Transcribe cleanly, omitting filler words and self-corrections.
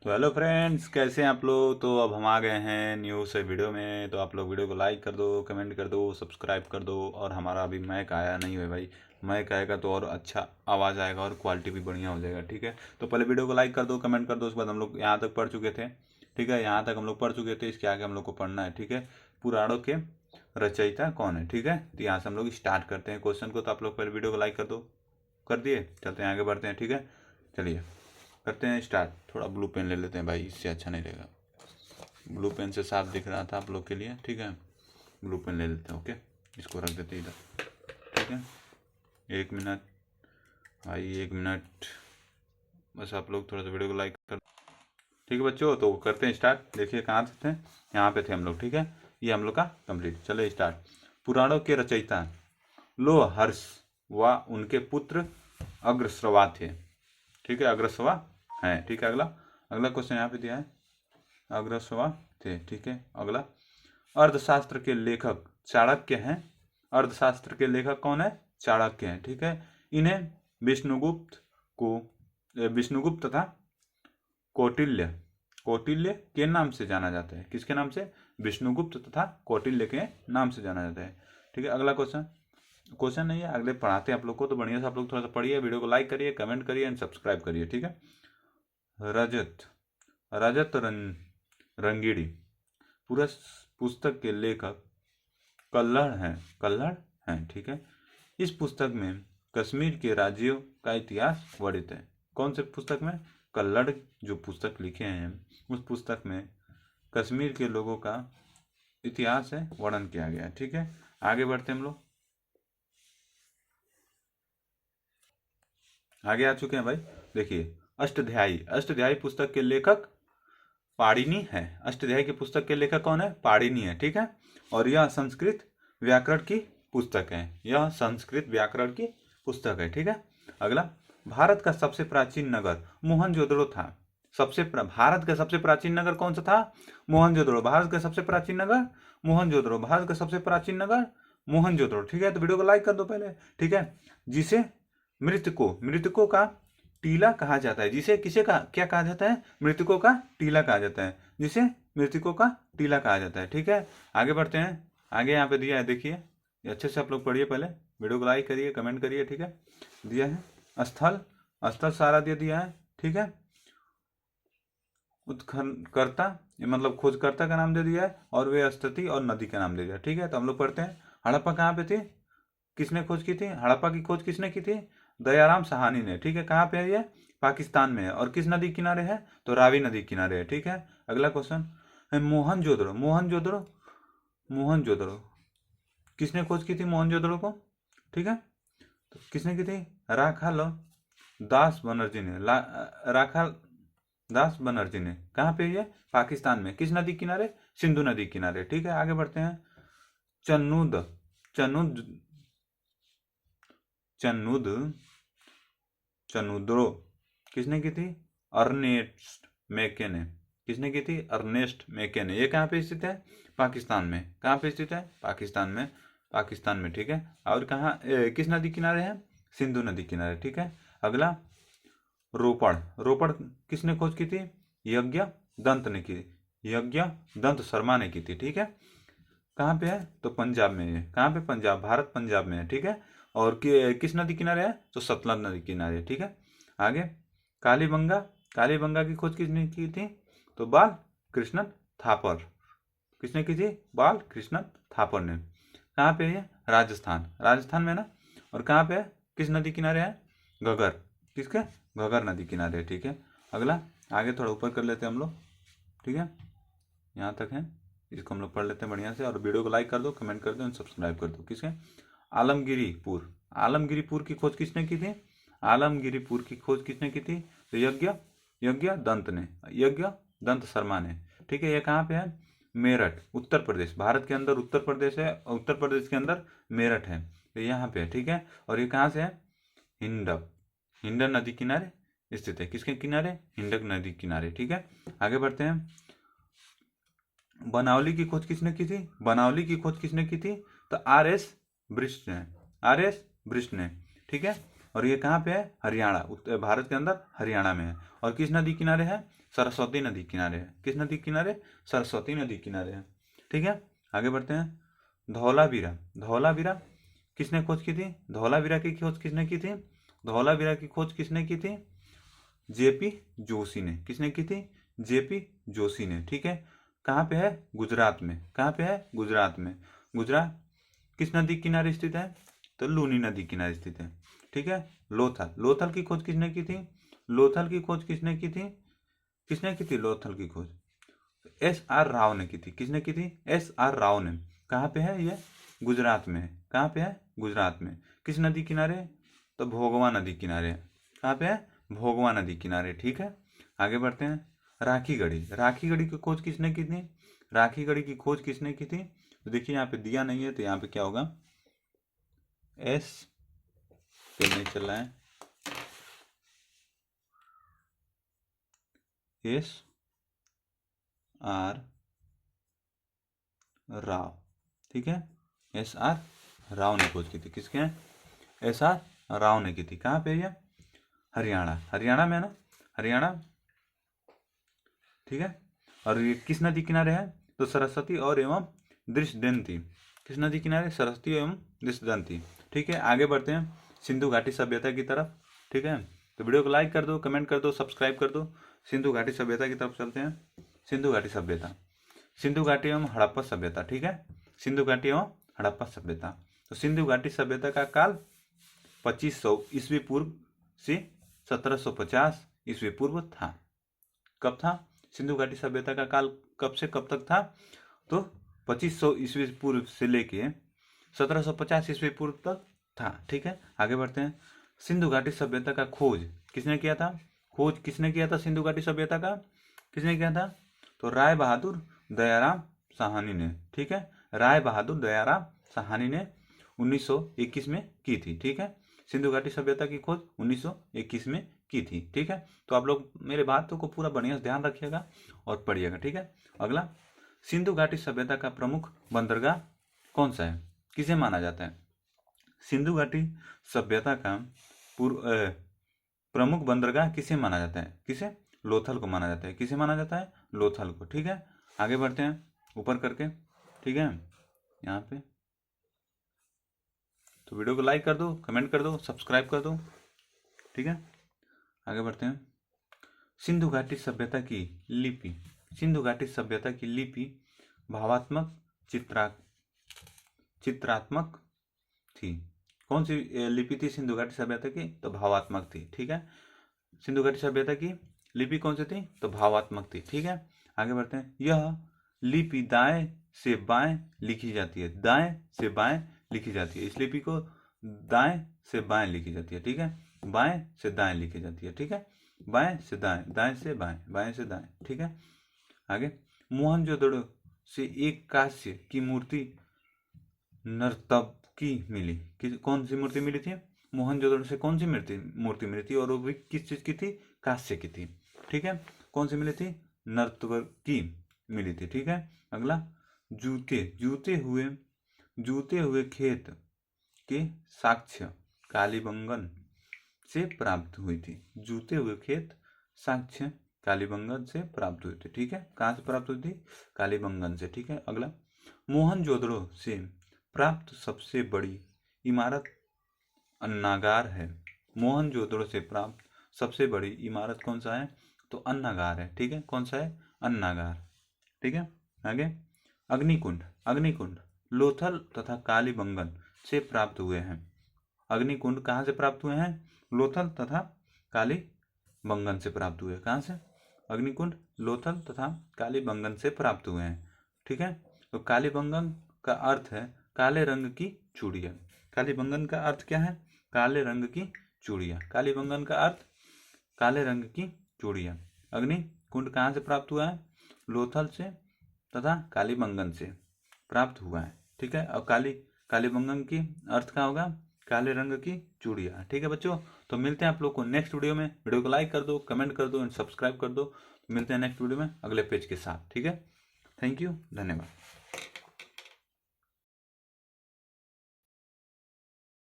तो hello friends, कैसे हैं आप लोग। तो अब हम आ गए हैं न्यू से वीडियो में। तो आप लोग वीडियो को लाइक कर दो, कमेंट कर दो, सब्सक्राइब कर दो। और हमारा अभी मैक आया नहीं है भाई। मैक आएगा तो और अच्छा आवाज़ आएगा और क्वालिटी भी बढ़िया हो जाएगा। ठीक है, तो पहले वीडियो को लाइक कर दो, कमेंट कर दो। उसके बाद हम लोग यहाँ तक पढ़ चुके थे। ठीक है, यहाँ तक हम लोग पढ़ चुके थे। इसके आगे हम लोग को पढ़ना है। ठीक है, पुराणों के रचयिता कौन है। ठीक है, तो यहाँ से हम लोग स्टार्ट करते हैं क्वेश्चन को। तो आप लोग पहले वीडियो को लाइक कर दो। कर दिए, चलते हैं आगे बढ़ते हैं। ठीक है, चलिए करते हैं स्टार्ट। थोड़ा ब्लू पेन ले लेते हैं भाई, इससे अच्छा नहीं रहेगा। ब्लू पेन से साफ दिख रहा था आप लोग के लिए। ठीक है, ब्लू पेन ले लेते हैं। ओके, इसको रख देते हैं इधर। ठीक है, 1 मिनट भाई, 1 मिनट बस। आप लोग थोड़ा सा वीडियो को लाइक कर। ठीक है बच्चों, तो करते हैं स्टार्ट। देखिए कहाँ थे, यहाँ पे थे हम लोग। ठीक है, ये हम लोग का कंप्लीट। चले स्टार्ट। पुराणों के रचयिता लोहर्ष व उनके पुत्र अग्रश्रवा थे। ठीक है, अग्रश्रवा है। ठीक है, अगला अगला क्वेश्चन यहाँ पे दिया है, अग्रश्रवा थे। ठीक है, अगला अर्थशास्त्र के लेखक चाणक्य हैं। अर्थशास्त्र के लेखक कौन है? चाणक्य हैं। ठीक है, इन्हें विष्णुगुप्त को विष्णुगुप्त तथा कौटिल्य कौटिल्य के नाम से जाना जाता है। किसके नाम से? विष्णुगुप्त तथा कौटिल्य के नाम से जाना जाता है। ठीक है, अगला क्वेश्चन, क्वेश्चन नहीं है, अगले पढ़ाते हैं आप लोग को। तो बढ़िया से आप लोग थोड़ा सा पढ़िए, वीडियो को लाइक करिए, कमेंट करिए एंड सब्सक्राइब करिए। ठीक है, रजत रजत रंगीड़ी पूरा पुस्तक के लेखक कल्हड़ हैं। कल्हड़ हैं। ठीक है, इस पुस्तक में कश्मीर के राज्यों का इतिहास वर्णित है। कौन से पुस्तक में? कल्हड़ जो पुस्तक लिखे हैं, उस पुस्तक में कश्मीर के लोगों का इतिहास है, वर्णन किया गया है। ठीक है, आगे बढ़ते हम लोग। आगे आ चुके हैं भाई। देखिए, अष्टध्यायी अष्टध्यायी पुस्तक के लेखक पाणिनि है। अष्टध्यायी की पुस्तक के लेखक कौन है? पाणिनि है। ठीक है, और यह संस्कृत व्याकरण की पुस्तक है। यह संस्कृत व्याकरण की पुस्तक है। ठीक है, अगला, भारत का सबसे प्राचीन नगर मोहनजोदड़ो था। भारत का सबसे प्राचीन नगर कौन सा था? मोहनजोदड़ो। भारत का सबसे प्राचीन नगर मोहनजोदड़ो। भारत का सबसे प्राचीन नगर मोहनजोदड़ो। ठीक है, तो वीडियो को लाइक कर दो पहले। ठीक है, जिसे मृतकों का टीला कहा जाता है। जिसे किसे का क्या कहा जाता है? मृतकों का टीला कहा जाता है। जिसे मृतकों का टीला कहा जाता है। ठीक है, आगे बढ़ते हैं। आगे यहाँ पे दिया है, देखिए ये अच्छे से आप लोग पढ़िए। पहले वीडियो को लाइक करिए, कमेंट करिए। ठीक है, दिया है स्थल स्थल सारा दे दिया है। ठीक है, उत्खननकर्ता ये मतलब खोजकर्ता का नाम दे दिया है, और वे स्थिति और नदी का नाम दे दिया। ठीक है, तो हम लोग पढ़ते हैं। हड़प्पा कहाँ पे थी? किसने खोज की थी? हड़प्पा की खोज किसने की थी? दयाराम साहनी ने। ठीक है, कहाँ पे है ये? पाकिस्तान में है। और किस नदी किनारे है? तो रावी नदी किनारे है। ठीक है, अगला क्वेश्चन है मोहनजोदड़ो। मोहनजोदड़ो मोहनजोदड़ो किसने खोज की थी मोहनजोदड़ो को? ठीक है, तो किसने की थी? राखाल दास बनर्जी ने। राखाल दास बनर्जी ने। कहाँ पे ये? पाकिस्तान में। किस नदी किनारे? सिंधु नदी किनारे। ठीक है, आगे बढ़ते हैं। चन्नुद चन्नुद चन्नुद चनुद्रो किसने की थी? अर्नेस्ट मैके ने। किसने की थी? अर्नेस्ट मैके ने। ये कहाँ पे स्थित है? पाकिस्तान में। कहाँ पे स्थित है? पाकिस्तान में। पाकिस्तान में। ठीक है, और कहाँ किस नदी किनारे है? सिंधु नदी किनारे। ठीक है, अगला, रोपड़। रोपड़ किसने खोज की थी? यज्ञ दंत ने की। यज्ञ दंत शर्मा ने की थी। ठीक है, कहाँ पे है? तो पंजाब में है। कहाँ पे? पंजाब, भारत पंजाब में है। ठीक है, और किस नदी किनारे है? तो सतलज नदी किनारे। ठीक है, आगे, कालीबंगा। कालीबंगा की खोज किसने की थी? तो बाल कृष्ण थापर। किसने की थी? बाल कृष्ण थापर ने। कहाँ पे है? राजस्थान। राजस्थान में ना। और कहाँ पे है? किस नदी किनारे है? घगर। किसके? घगर नदी किनारे। ठीक है, अगला, आगे थोड़ा ऊपर कर लेते हैं हम लोग। ठीक है, यहाँ तक है, इसको हम लोग पढ़ लेते हैं बढ़िया से। और वीडियो को लाइक कर दो, कमेंट कर दो एंड सब्सक्राइब कर दो। किसके? आलमगिरीपुर। आलमगिरीपुर की खोज किसने की थी? आलमगिरीपुर की खोज किसने की थी? तो यज्ञ यज्ञ दंत ने। यज्ञ दंत शर्मा ने। ठीक है, ये कहाँ पे है? मेरठ, उत्तर प्रदेश। भारत के अंदर उत्तर प्रदेश है, उत्तर प्रदेश के अंदर मेरठ है, तो यहाँ पे है। ठीक है, और ये कहाँ से है? हिंडक हिंडन नदी किनारे स्थित है। किसके किनारे? हिंडक नदी किनारे। ठीक है, आगे बढ़ते हैं। बनावली की खोज किसने की थी? बनावली की खोज किसने की थी? तो आर एस ब्रिस्ट ने। आर एस ब्रिस्ट ने। ठीक है, और ये कहाँ पे है? हरियाणा, उत्तर भारत के अंदर हरियाणा में है। और किस नदी किनारे है? सरस्वती नदी किनारे है। किस नदी किनारे? सरस्वती नदी किनारे है। ठीक है, आगे बढ़ते हैं। धौलावीरा, धौलावीरा किसने खोज की थी? धौलावीरा की खोज किसने की थी? धौलावीरा की खोज किसने की थी? जेपी जोशी ने। किसने की थी? जेपी जोशी ने। ठीक है, कहाँ पे है? गुजरात में। कहाँ पे है? गुजरात में। गुजरात किस नदी किनारे स्थित है? तो लूनी नदी किनारे स्थित है। ठीक है, लोथल, लोथल की खोज किसने की थी? लोथल की खोज किसने की थी? किसने की थी लोथल की खोज? SR राव ने की थी। किसने की थी? SR राव ने। कहाँ पे है ये? गुजरात में है। कहाँ पे है? गुजरात में। किस नदी किनारे? तो भोगवा नदी किनारे। कहाँ पे है? भोगवा नदी किनारे। ठीक है, आगे बढ़ते हैं। राखी गढ़ी, राखी गढ़ी की खोज किसने की थी? राखी गढ़ी की खोज किसने की थी? तो देखिए यहाँ पे दिया नहीं है, तो यहाँ पे क्या होगा? एस पेन नहीं चल रहा है, SR राव। ठीक है, SR राव ने खोज की थी। किसके? SR राव ने की थी। कहाँ पे है? हरियाणा, हरियाणा में है ना, हरियाणा। ठीक है, और ये किस नदी किनारे है? तो सरस्वती और एवं दृष्टदंती। किस नदी किनारे? सरस्वती एवं दृष्टदंती। ठीक है, आगे बढ़ते हैं सिंधु घाटी सभ्यता की तरफ। ठीक है, तो वीडियो को लाइक कर दो, कमेंट कर दो, सब्सक्राइब कर दो। सिंधु घाटी सभ्यता की तरफ चलते हैं। सिंधु घाटी सभ्यता, सिंधु घाटी एवं हड़प्पा सभ्यता। ठीक है, सिंधु घाटी एवं हड़प्पा सभ्यता। तो सिंधु घाटी सभ्यता का काल 2500 ईस्वी पूर्व से 1750 ईस्वी पूर्व था। कब था? सिंधु घाटी सभ्यता का काल कब से कब तक था? तो 2500 ईस्वी पूर्व से लेके 1750 ईस्वी पूर्व तक था। ठीक है, आगे बढ़ते हैं। सिंधु घाटी सभ्यता का खोज किसने किया था? खोज किसने किया था सिंधु घाटी सभ्यता का? किसने किया था? तो राय बहादुर दयाराम साहनी ने। ठीक है, राय बहादुर दयाराम साहनी ने 1921 में की थी। ठीक है, सिंधु घाटी सभ्यता की खोज 1921 में की थी। ठीक है, तो आप लोग मेरे बातों को पूरा बढ़िया से ध्यान रखिएगा और पढ़िएगा। ठीक है, अगला, सिंधु घाटी सभ्यता का प्रमुख बंदरगाह कौन सा है? किसे माना जाता है? सिंधु घाटी सभ्यता का प्रमुख बंदरगाह किसे माना जाता है? किसे? लोथल को माना जाता है। किसे माना जाता है? लोथल को। ठीक है, आगे बढ़ते हैं ऊपर करके। ठीक है, यहाँ पे तो वीडियो को लाइक कर दो, कमेंट कर दो, सब्सक्राइब कर दो। ठीक है, आगे बढ़ते हैं। सिंधु घाटी सभ्यता की लिपि, सिंधु घाटी सभ्यता की लिपि भावात्मक चित्रात्मक थी। कौन सी लिपि थी सिंधु घाटी सभ्यता की? तो भावात्मक थी। ठीक है, सिंधु घाटी सभ्यता की लिपि कौन सी थी? तो भावात्मक थी। ठीक है, आगे बढ़ते हैं। यह लिपि दाएं से बाएं लिखी जाती है। दाएं से बाएं लिखी जाती है। इस लिपि को दाएं से बाएं लिखी जाती है। ठीक है, बाएं से दाएं लिखी जाती है। ठीक है, बाएं से दाएं, दाएं से बाएं, बाएं से दाएं। ठीक है, आगे, मोहनजोदड़ो से एक कांस्य की मूर्ति नर्तकी मिली। कौन सी मूर्ति मिली थी? मोहनजोदड़ो से कौन सी मूर्ति मिली थी? और वो भी किस चीज की थी? कांस्य की थी। ठीक है, कौन सी मिली थी? नर्तकी मिली थी। ठीक है, अगला, जूते हुए खेत के साक्ष्य कालीबंगन से प्राप्त हुई थी। जूते हुए खेत साक्ष्य कालीबंगन से प्राप्त हुई थी। ठीक है, कहाँ से प्राप्त हुई थी? कालीबंगन से। ठीक है, अगला, मोहनजोदड़ो से प्राप्त सबसे बड़ी इमारत अन्नागार है। मोहनजोदड़ो से प्राप्त सबसे बड़ी इमारत कौन सा है? तो अन्नागार है। ठीक है, कौन सा है? अन्नागार। ठीक है, आगे, अग्निकुंड, अग्निकुंड लोथल तथा कालीबंगन से प्राप्त हुए हैं। अग्निकुंड कहाँ से प्राप्त हुए हैं? लोथल तथा कालीबंगन से प्राप्त हुए। कहाँ से? अग्निकुंड लोथल तथा कालीबंगन से प्राप्त हुए हैं। ठीक है, तो कालीबंगन का अर्थ है काले रंग की चूड़ियाँ। कालीबंगन का अर्थ क्या है? काले रंग की चूड़ियाँ। कालीबंगन का अर्थ काले रंग की चूड़ियाँ। अग्निकुंड कहाँ से प्राप्त हुआ है? लोथल से तथा कालीबंगन से प्राप्त हुआ है। ठीक है, और कालीबंगन की अर्थ क्या होगा? काले रंग की चूड़ियाँ। ठीक है बच्चों, तो मिलते हैं आप लोग को नेक्स्ट वीडियो में। वीडियो को लाइक कर दो, कमेंट कर दो एंड सब्सक्राइब कर दो। मिलते हैं नेक्स्ट वीडियो में अगले पेज के साथ। ठीक है, थैंक यू, धन्यवाद।